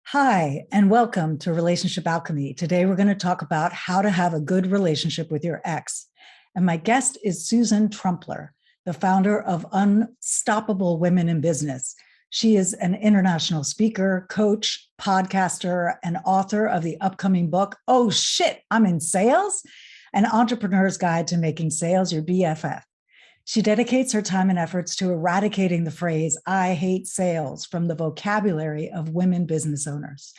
Hi, and welcome to Relationship Alchemy. Today, we're going to talk about how to have a good relationship with your ex. And my guest is Susan Trumpler, the founder of Unstoppable Women in Business. She is an international speaker, coach, podcaster, and author of the upcoming book, Oh Shit, I'm in Sales, An Entrepreneur's Guide to Making Sales Your BFF. She dedicates her time and efforts to eradicating the phrase, I hate sales, from the vocabulary of women business owners.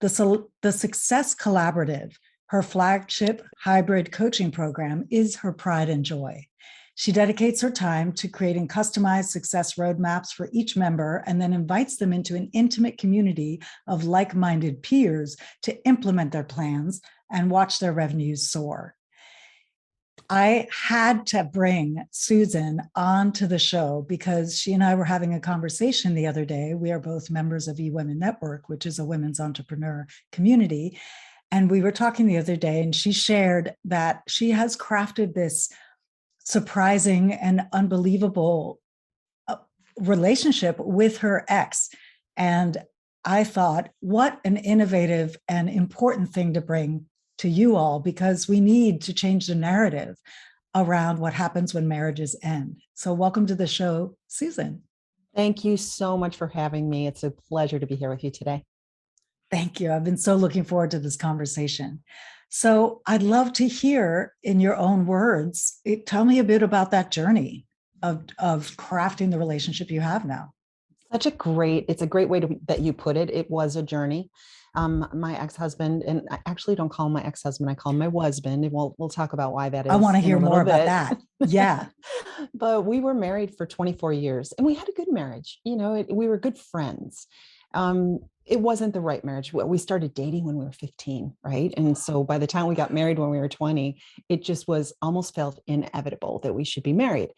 The Success Collaborative, her flagship hybrid coaching program, is her pride and joy. She dedicates her time to creating customized success roadmaps for each member and then invites them into an intimate community of like-minded peers to implement their plans and watch their revenues soar. I had to bring Susan onto the show because she and I were having a conversation the other day. We are both members of eWomen Network, which is a women's entrepreneur community. And we were talking the other day, and she shared that she has crafted this surprising and unbelievable relationship with her ex. And I thought, what an innovative and important thing to bring to you all, because we need to change the narrative around what happens when marriages end. So welcome to the show, Susan. Thank you so much for having me. It's a pleasure to be here with you today. Thank you. I've been so looking forward to this conversation. So I'd love to hear in your own words, tell me a bit about that journey of crafting the relationship you have now. It's a great way that you put it. It was a journey. My ex-husband, and I actually don't call him my ex-husband, I call him my wasband, and we'll talk about why that is. I want to hear more about that. Yeah. But we were married for 24 years and we had a good marriage. We were good friends. It wasn't the right marriage. We started dating when we were 15, right? And so by the time we got married when we were 20, it just was almost felt inevitable that we should be married.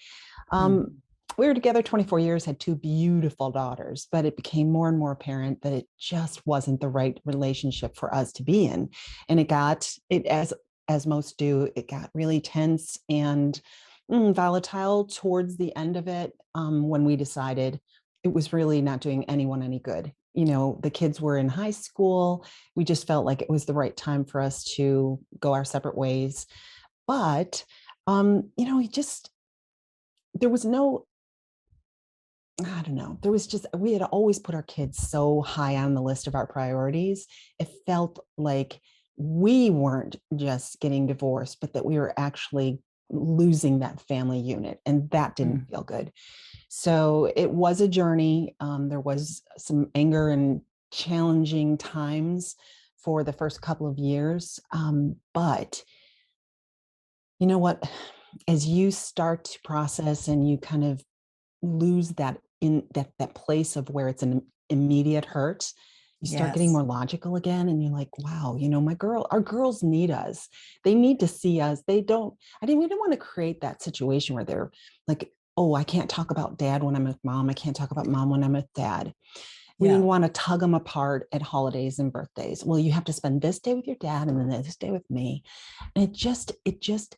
We were together 24 years, had two beautiful daughters, but it became more and more apparent that it just wasn't the right relationship for us to be in. And as most do, it got really tense and volatile towards the end of it, when we decided it was really not doing anyone any good. The kids were in high school. We just felt like it was the right time for us to go our separate ways. But, there was no, I don't know. We had always put our kids so high on the list of our priorities. It felt like we weren't just getting divorced, but that we were actually losing that family unit. And that didn't feel good. So it was a journey. There was some anger and challenging times for the first couple of years. But you know what? As you start to process and you kind of lose that in that place of where it's an immediate hurt, you start getting more logical again. And you're like, wow, our girls need us. They need to see us. We don't want to create that situation where they're like, oh, I can't talk about dad when I'm with mom. I can't talk about mom when I'm with dad. We didn't want to tug them apart at holidays and birthdays. Well, you have to spend this day with your dad and then this day with me. And it just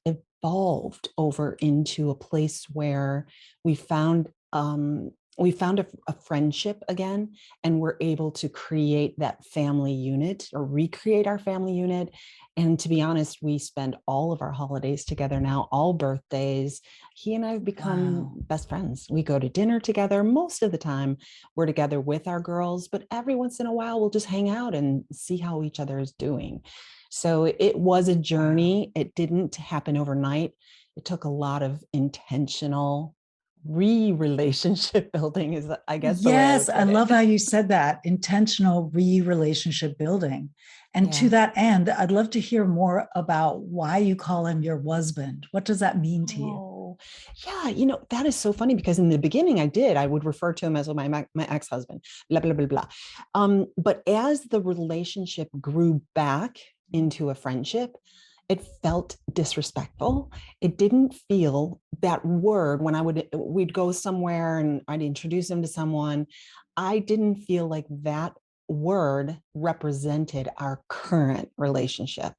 evolved over into a place where we found a friendship again, and we're able to create that family unit or recreate our family unit. And to be honest, we spend all of our holidays together now, all birthdays. He and I have become best friends. We go to dinner together. Most of the time we're together with our girls, but every once in a while we'll just hang out and see how each other is doing. So it was a journey. It didn't happen overnight. It took a lot of intentional relationship building is, I guess. Yes, I love how you said that, intentional relationship building. And to that end, I'd love to hear more about why you call him your wasband. What does that mean to you? Yeah, that is so funny because in the beginning I would refer to him as my ex-husband, blah, blah, blah, blah. But as the relationship grew back into a friendship, it felt disrespectful. It didn't feel that word when we'd go somewhere and I'd introduce him to someone. I didn't feel like that word represented our current relationship.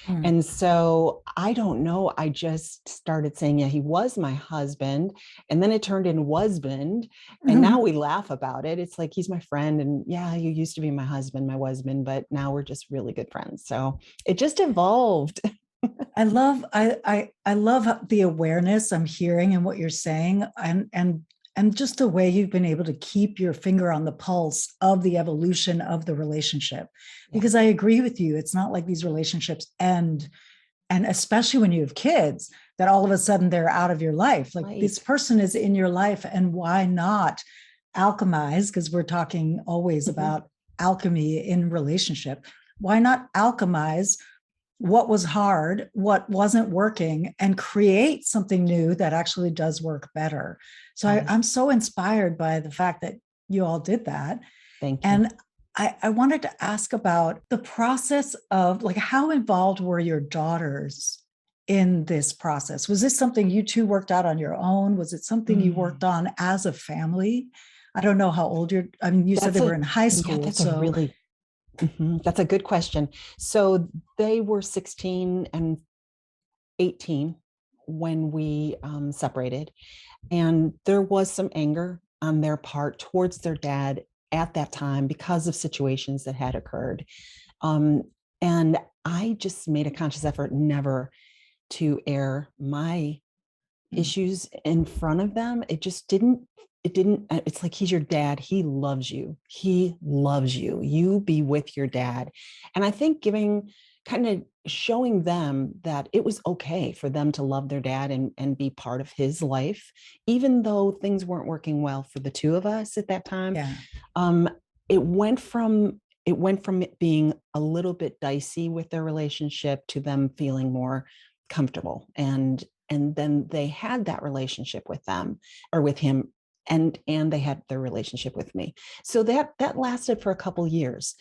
Mm. And so I don't know. I just started saying, yeah, he was my husband. And then it turned in wasband. And now we laugh about it. It's like, he's my friend. And yeah, you used to be my husband, my wasband, but now we're just really good friends. So it just evolved. I love the awareness I'm hearing and what you're saying, and just the way you've been able to keep your finger on the pulse of the evolution of the relationship. Yeah. Because I agree with you, it's not like these relationships end, and especially when you have kids, that all of a sudden they're out of your life. Like, Right. this person is in your life, and why not alchemize? Because we're talking always Mhm. about alchemy in relationship. Why not alchemize what was hard, what wasn't working, and create something new that actually does work better? So I'm Yes. so inspired by the fact that you all did that. Thank you. And I wanted to ask about the process of, like, how involved were your daughters in this process? Was this something you two worked out on your own? Was it something you worked Mm. on as a family? I don't know how old I mean, you said That's they were a, in high yeah, school. that's a So, really, that's a good question. So they were 16 and 18 when we separated. And there was some anger on their part towards their dad at that time because of situations that had occurred. Um, and I just made a conscious effort never to air my mm, issues in front of them. It's like, he's your dad. He loves you. He loves you. You be with your dad. And I think kind of showing them that it was okay for them to love their dad and be part of his life, even though things weren't working well for the two of us at that time. yeah. Um, it went from it being a little bit dicey with their relationship to them feeling more comfortable, and then they had that relationship with them, or with him, and they had their relationship with me. So that lasted for a couple years.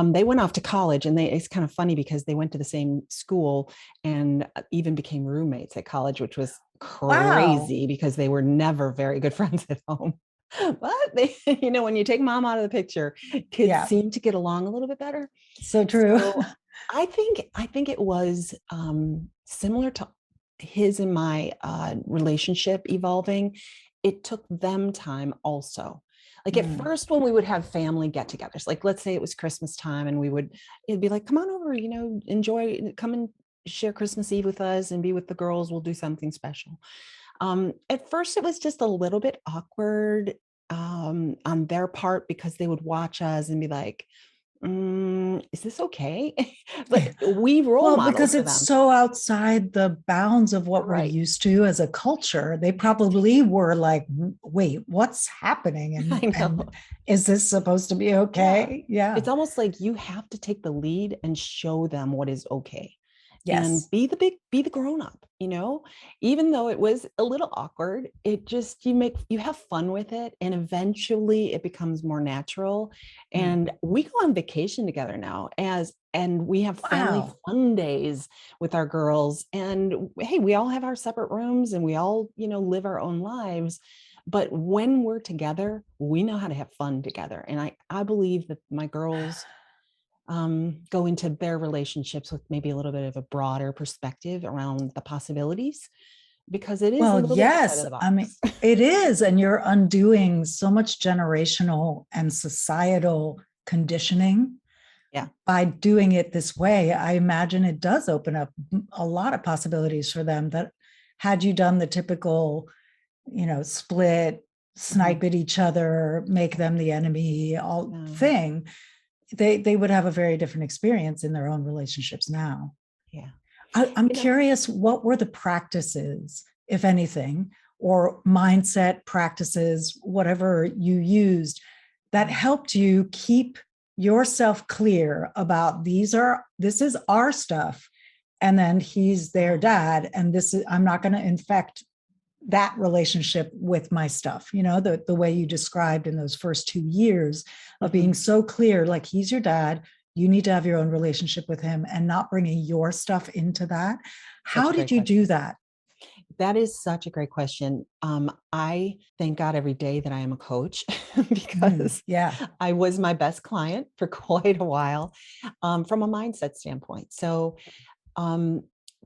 They went off to college, and it's kind of funny because they went to the same school and even became roommates at college, which was Wow. crazy because they were never very good friends at home. But they, when you take mom out of the picture, kids Yeah. seem to get along a little bit better. So true. So I think it was similar to his and my relationship evolving. It took them time also. Like, at Mm. first, when we would have family get-togethers, like let's say it was Christmas time, and it'd be like, come on over, enjoy, come and share Christmas Eve with us and be with the girls. We'll do something special. At first, it was just a little bit awkward on their part, because they would watch us and be like, is this okay? But we role Well, modeled because for it's them. so outside the bounds of what we're Right. used to as a culture. They Exactly. probably were like, wait, what's happening? I And know. is this supposed to be Yeah. okay? Yeah. It's almost like you have to take the lead and show them what is okay. And Yes. be the grown up, even though it was a little awkward. It just, you have fun with it, and eventually it becomes more natural. Mm. And we go on vacation together now, and we have family Wow. fun days with our girls. And hey, we all have our separate rooms, and we all, live our own lives. But when we're together, we know how to have fun together. And I believe that my girls go into their relationships with maybe a little bit of a broader perspective around the possibilities, because it is a Well, little bit outside of yes. the I mean, box. it is. And you're undoing so much generational and societal conditioning Yeah. by doing it this way. I imagine it does open up a lot of possibilities for them, that had you done the typical, split, Mhm. snipe at each other, make them the enemy, all Um, thing, they would have a very different experience in their own relationships now. yeah. I'm You know, curious, what were the practices, if anything, or mindset practices, whatever you used, that mm, helped you keep yourself clear about this is our stuff, and then he's their um, dad, and this is, I'm not going to infect that relationship with my stuff, the way you described in those first 2 years of being mhm. so clear, like, he's your dad, you need to have your own relationship with him, and not bringing your stuff into that. Such How a did great you do question. that? That is such a great question. I thank God every day that I am a coach because Yeah, I was my best client for quite a while, from a mindset standpoint. So, um,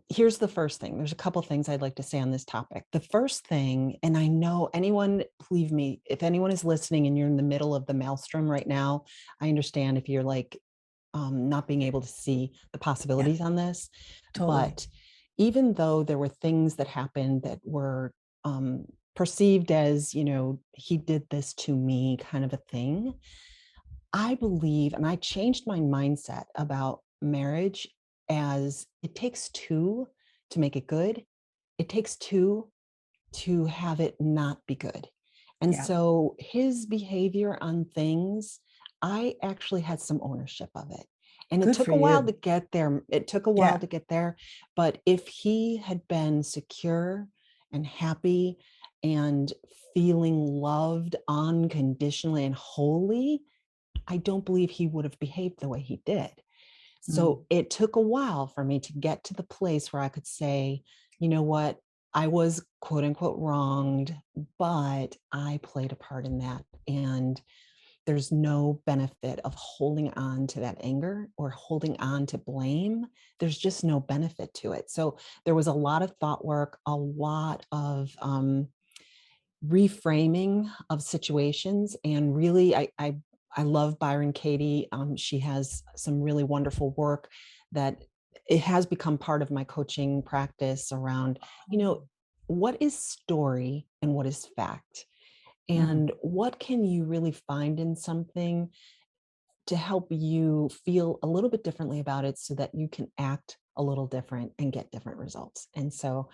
here's the first thing. There's a couple things I'd like to say on this topic. The first thing, and I know anyone, believe me, if anyone is listening and you're in the middle of the maelstrom right now, I understand if you're like not being able to see the yeah, possibilities on this. totally. But even though there were things that happened that were um, perceived as, he did this to me kind of a thing, I believe, and I changed my mindset about marriage as it takes two to make it good. It takes two to have it not be good. And Yeah, so his behavior on things, I actually had some ownership of it. And it good took for a while you. to get there. It took a while Yeah. to get there. But if he had been secure and happy and feeling loved unconditionally and wholly, I don't believe he would have behaved the way he did. Mm. So it took a while for me to get to the place where I could say, you know what, I was quote unquote wronged, but I played a part in that. And there's no benefit of holding on to that anger or holding on to blame. There's just no benefit to it. So there was a lot of thought work, a lot of reframing of situations. And really, I love Byron Katie. She has some really wonderful work that it has become part of my coaching practice around, what is story and what is fact? Mm. And what can you really find in something to help you feel a little bit differently about it so that you can act a little different and get different results? And so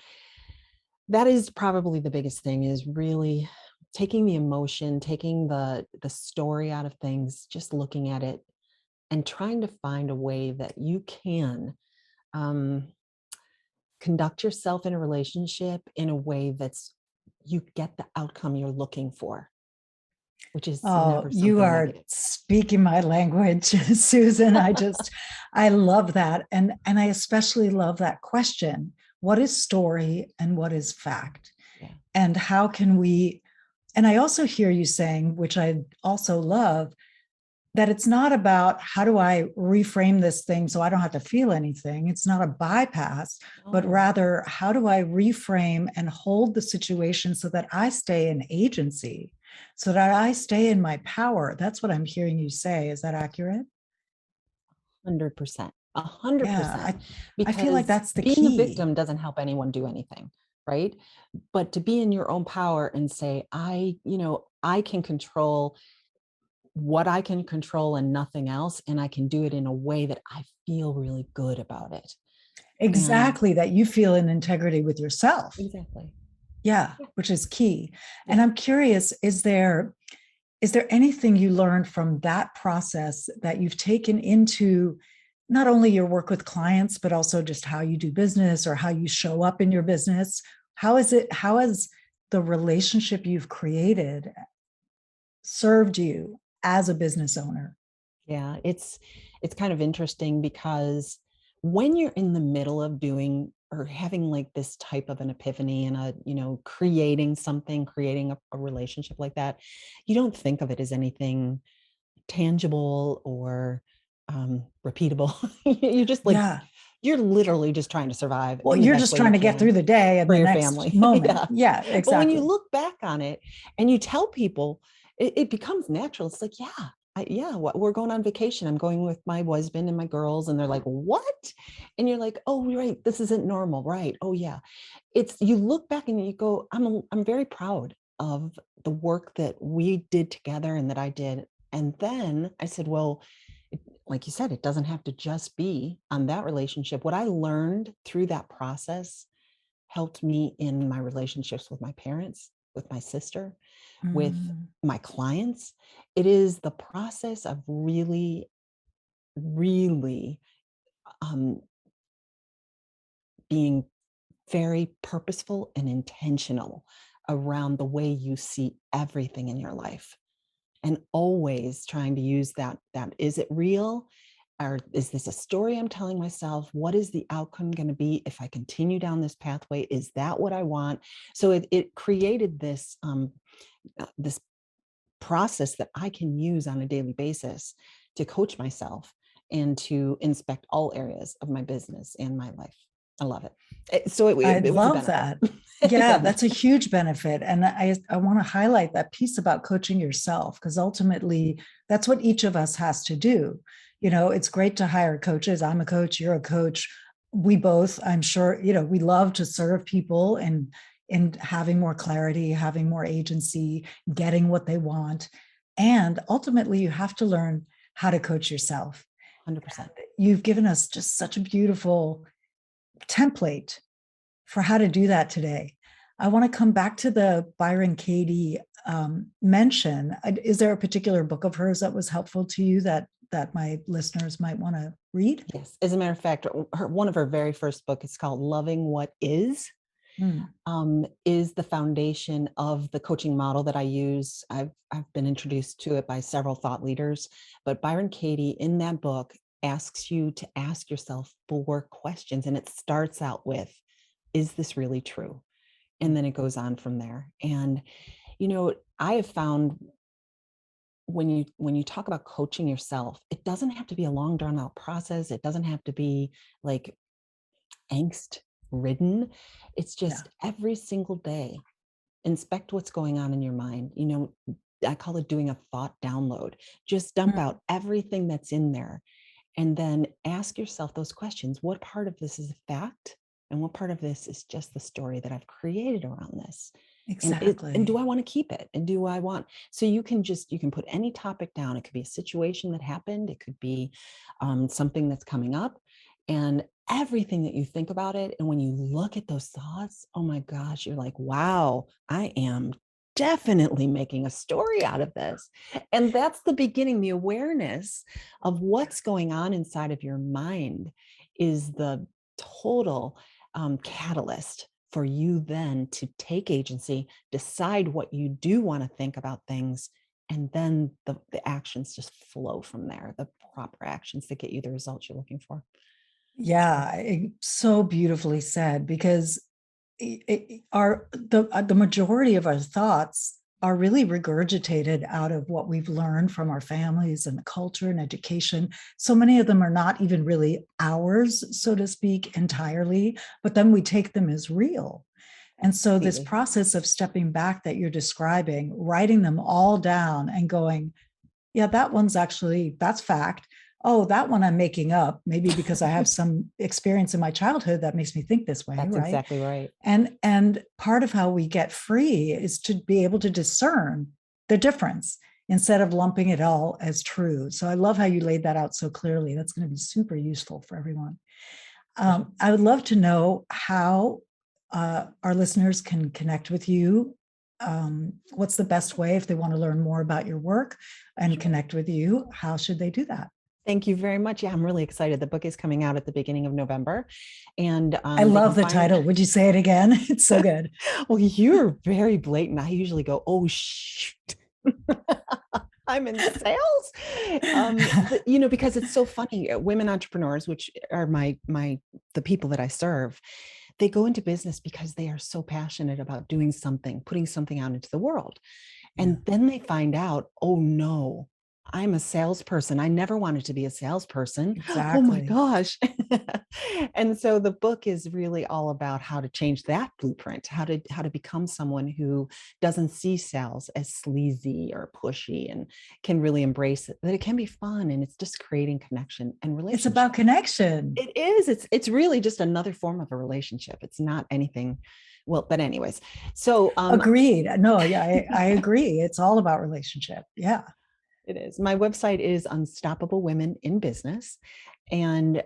that is probably the biggest thing, is really taking the emotion, taking the story out of things, just looking at it and trying to find a way that you can um, conduct yourself in a relationship in a way that's you get the outcome you're looking for, which is Oh, never you something are negative. speaking my language, Susan. I love that. And I especially love that question. What is story and what is fact? Yeah. And how can we, and I also hear you saying, which I also love, that it's not about how do I reframe this thing so I don't have to feel anything. It's not a bypass, but Oh, rather how do I reframe and hold the situation so that I stay in agency, so that I stay in my power. That's what I'm hearing you say. Is that accurate? 100%. Yeah, 100%. I feel like Because that's the being a key. victim doesn't help anyone do anything, right? But to be in your own power and say, I can control what I can control and nothing else. And I can do it in a way that I feel really good about it. And Exactly, that you feel in integrity with yourself. exactly. Yeah, Yeah. which is key. And Yeah. I'm curious, is there anything you learned from that process that you've taken into not only your work with clients, but also just how you do business or how you show up in your business? How has the relationship you've created served you as a business owner? Yeah, it's kind of interesting because when you're in the middle of doing or having like this type of an epiphany and creating something, creating a relationship like that, you don't think of it as anything tangible or repeatable. You just like Yeah. you're literally just trying to survive Well, in the you're best just way you trying to get can through the day and for the your next family. moment. Yeah. Yeah, But when you exactly. look back on it and you tell people, it becomes natural. It's like, yeah, we're going on vacation. I'm going with my husband and my girls. And they're like, what? And you're like, oh, right. This isn't normal. Right. Oh, yeah. You look back and you go, I'm very proud of the work that we did together and that I did. And then I said, well, like you said, it doesn't have to just be on that relationship. What I learned through that process helped me in my relationships with my parents, with my sister, with Mm, my clients. It is the process of really, really um, being very purposeful and intentional around the way you see everything in your life, and always trying to use that is it real, is this a story I'm telling myself? What is the outcome going to be if I continue down this pathway? Is that what I want? So it created this process that I can use on a daily basis to coach myself and to inspect all areas of my business and my life. I love it. I It was a love benefit. that. Yeah, Yeah. that's a huge benefit. And I want to highlight that piece about coaching yourself, because ultimately that's what each of us has to do. It's great to hire coaches. I'm a coach, you're a coach. We both, I'm sure, we love to serve people and having more clarity, having more agency, getting what they want. And ultimately, you have to learn how to coach yourself. 100%. You've given us just such a beautiful template for how to do that today. I want to come back to the Byron Katie mention. Is there a particular book of hers that was helpful to you that my listeners might want to read? Yes. As a matter of fact, one of her very first book is called Loving What is the foundation of the coaching model that I use. I've been introduced to it by several thought leaders, but Byron Katie in that book asks you to ask yourself 4 questions. And it starts out with, is this really true? And then it goes on from there. And, I have found when you talk about coaching yourself, it doesn't have to be a long drawn out process. It doesn't have to be like angst ridden. It's Yeah. just every single day, inspect what's going on in your mind. I call it doing a thought download. Just dump out everything that's in there and then ask yourself those questions. What part of this is a fact? And what part of this is just the story that I've created around this? And do Exactly. I want to keep it? And do I want, so you can put any topic down. It could be a situation that happened. It could be something that's coming up, and everything that you think about it. And when you look at those thoughts, oh my gosh, you're like, wow, I am definitely making a story out of this. And that's the beginning. The awareness of what's going on inside of your mind is the total catalyst for you then to take agency, decide what you do want to think about things, and then the actions just flow from there, the proper actions that get you the results you're looking for. Yeah, so beautifully said, because the majority of our thoughts are really regurgitated out of what we've learned from our families and culture and education. So many of them are not even really ours, so to speak, entirely, but then we take them as real. And so this Completely. process of stepping back that you're describing, writing them all down and going, yeah, that's fact. Oh, that one I'm making up, maybe because I have some experience in my childhood that makes me think this way, That's right? exactly right. And part of how we get free is to be able to discern the difference instead of lumping it all as true. So I love how you laid that out so clearly. That's going to be super useful for everyone. I would love to know how our listeners can connect with you. What's the best way if they want to learn more about your work and connect with you? How should they do that? Thank you very much. Yeah, I'm really excited. The book is coming out at the beginning of November, and I they love can the find. title. Would you say it again? It's so good. Well, you're very blatant. I usually go, "Oh shoot." I'm in sales. Because it's so funny. Women entrepreneurs, which are the people that I serve, they go into business because they are so passionate about doing something, putting something out into the world. Yeah, And then they find out, oh no, I'm a salesperson. I never wanted to be a salesperson. Oh my exactly. gosh. And so the book is really all about how to change that blueprint, how to become someone who doesn't see sales as sleazy or pushy and can really embrace it, that it can be fun and it's just creating connection and It's relationship. about connection. It is. It's really just another form of a relationship. It's not anything. Well, but anyways, so Agreed. No, yeah, I agree. It's all about relationship. Yeah. it is. My website is Unstoppable Women in Business. And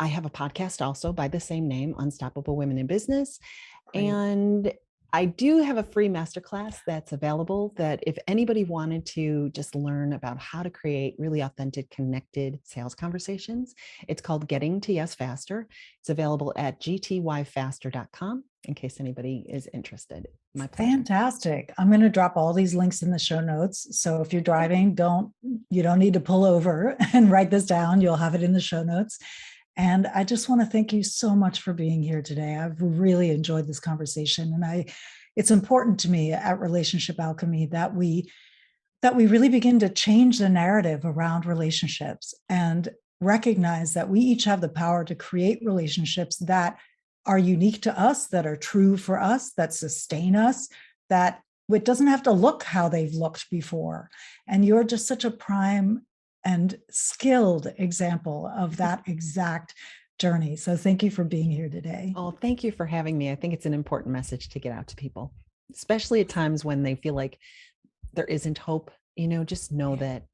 I have a podcast also by the same name, Unstoppable Women in Business. Great. And I do have a free masterclass that's available that if anybody wanted to just learn about how to create really authentic, connected sales conversations, it's called Getting to Yes Faster. It's available at gtyfaster.com in case anybody is interested. My pleasure. Fantastic. I'm going to drop all these links in the show notes. So if you're driving, you don't need to pull over and write this down. You'll have it in the show notes. And I just want to thank you so much for being here today. I've really enjoyed this conversation. And it's important to me at Relationship Alchemy that we really begin to change the narrative around relationships and recognize that we each have the power to create relationships that are unique to us, that are true for us, that sustain us, that it doesn't have to look how they've looked before. And you're just such a prime and skilled example of that exact journey. So thank you for being here today. Oh, thank you for having me. I think it's an important message to get out to people, especially at times when they feel like there isn't hope. Just know that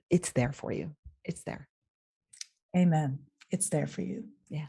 it's there for you. It's there. Amen. It's there for you. Yeah.